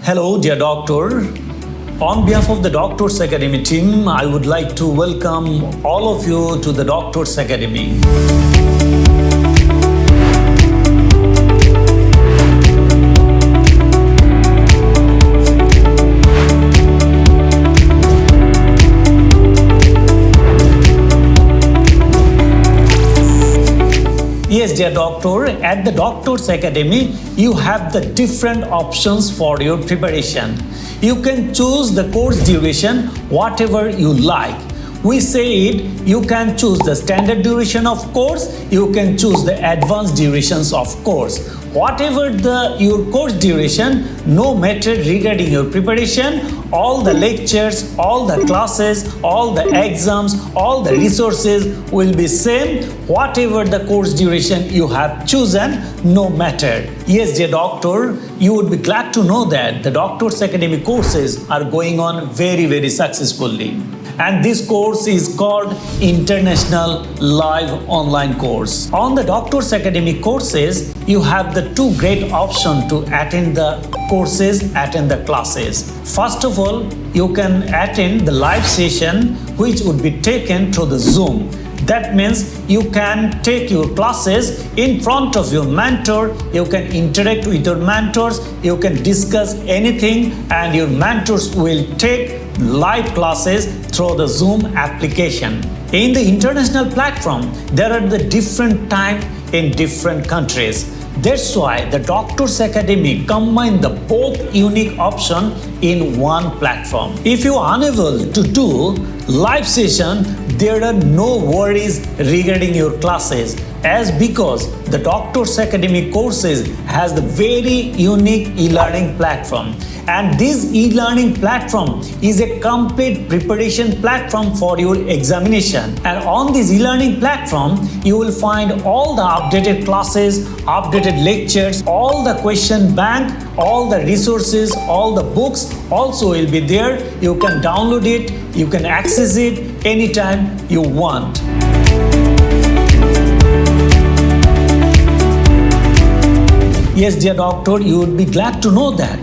Hello, dear doctor. On behalf of the Doctors Academy team, I would like to welcome all of you to the Doctors Academy. Yes, dear doctor, at the Doctors Academy, you have the different options for your preparation. You can choose the course duration, whatever you like. We say it, you can choose the standard duration of course, you can choose the advanced durations of course. Whatever your course duration, no matter regarding your preparation, all the lectures, all the classes, all the exams, all the resources will be same, whatever the course duration you have chosen, no matter. Yes, dear doctor, you would be glad to know that the Doctors Academy courses are going on very successfully. And this course is called International Live Online Course. On the Doctors Academy courses, you have the two great options to attend the courses, attend the classes. First of all, you can attend the live session which would be taken through the Zoom. That means you can take your classes in front of your mentor, you can interact with your mentors, you can discuss anything and your mentors will take live classes through the Zoom application. In the international platform, there are the different time in different countries. That's why the Doctors Academy combine the both unique option in one platform. If you are unable to do live session, there are no worries regarding your classes, as because the Doctors Academy courses has the very unique e-learning platform. And this e-learning platform is a complete preparation platform for your examination. And on this e-learning platform, you will find all the updated classes, updated lectures, all the question bank, all the resources, all the books also will be there. You can download it, you can access it anytime you want. Yes, dear doctor, you would be glad to know that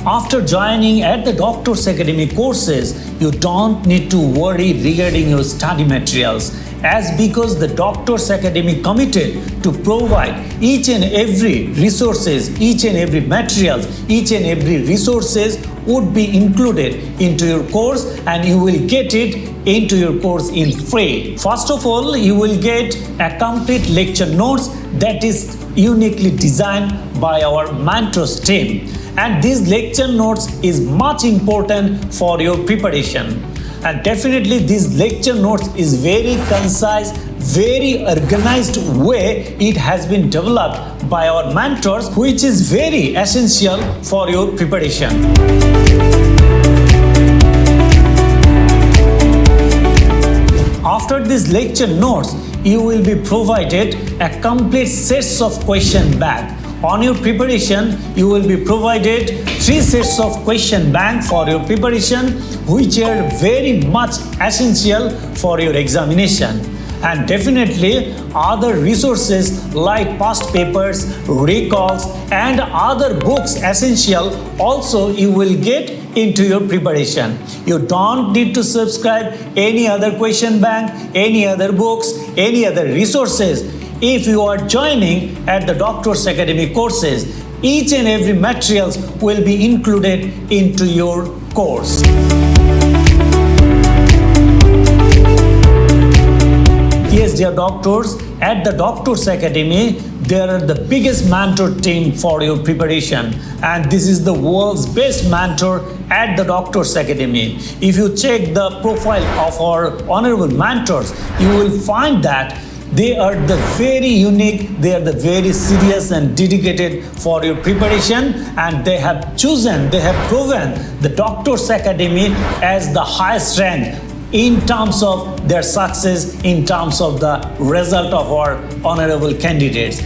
after joining at the Doctors Academy courses, you don't need to worry regarding your study materials, as because the Doctors Academy committed to provide each and every resources, each and every materials, each and every resources would be included into your course and you will get it into your course in free. First of all, you will get a complete lecture notes that is uniquely designed by our mentors team. And this lecture notes is much important for your preparation. And definitely this lecture notes is very concise, very organized way it has been developed by our mentors, which is very essential for your preparation. After this lecture notes, you will be provided a complete sets of question bank. On your preparation, you will be provided 3 sets of question bank for your preparation, which are very much essential for your examination. And definitely other resources like past papers, recalls and other books essential also you will get into your preparation. You don't need to subscribe any other question bank, any other books, any other resources. If you are joining at the Doctors Academy courses, each and every materials will be included into your course. Yes, dear doctors, at the Doctors Academy, there are the biggest mentor team for your preparation, and this is the world's best mentor at the Doctors Academy. If you check the profile of our honorable mentors, you will find that they are the very unique, they are the very serious and dedicated for your preparation, and they have proven the Doctors Academy as the highest rank in terms of their success, in terms of the result of our honorable candidates.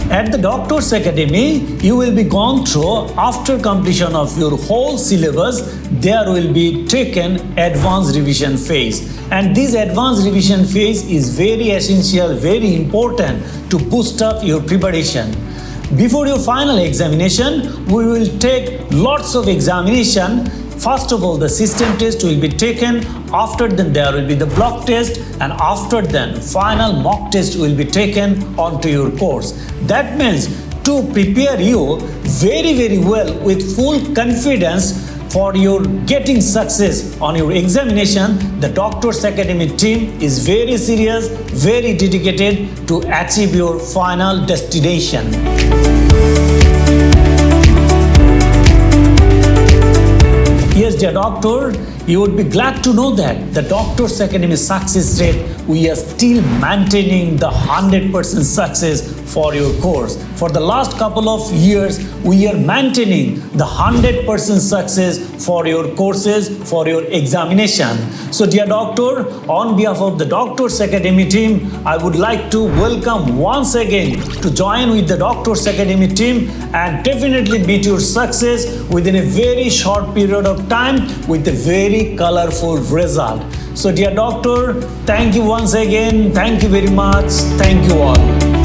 At the Doctors Academy, you will be gone through after completion of your whole syllabus. there will be taken advanced revision phase. And this advanced revision phase is very essential, very important to boost up your preparation. Before your final examination, we will take lots of examination. First of all, the system test will be taken. After then, there will be the block test, and after then, final mock test will be taken onto your course. That means to prepare you very well with full confidence for your getting success on your examination, the Doctors Academy team is very serious, very dedicated to achieve your final destination. Yes, dear doctor, you would be glad to know that the Doctors Academy success rate, we are still maintaining the 100% success for your course. For the last couple of years, we are maintaining the 100% success for your courses, for your examination. So dear doctor, on behalf of the Doctors Academy team, I would like to welcome once again to join with the Doctors Academy team and definitely meet your success within a very short period of time with a very colorful result. So dear doctor, thank you once again. Thank you very much. Thank you all.